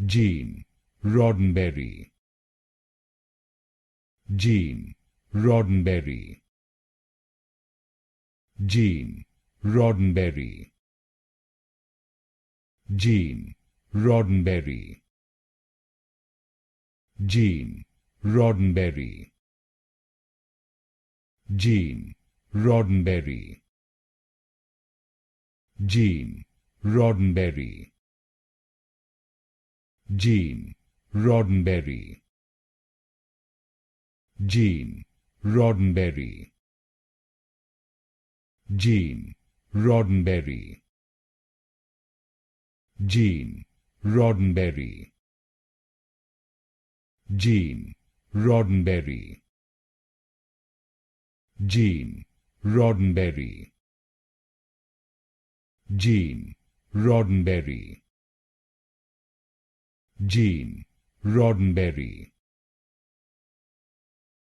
Gene Roddenberry. Gene Roddenberry. Gene Roddenberry. Gene Roddenberry. Gene Roddenberry. Gene Roddenberry. Gene Roddenberry. Gene Roddenberry. Gene Roddenberry. Gene Roddenberry. Gene Roddenberry. Gene Roddenberry. Gene Roddenberry. Gene Roddenberry. Gene Roddenberry.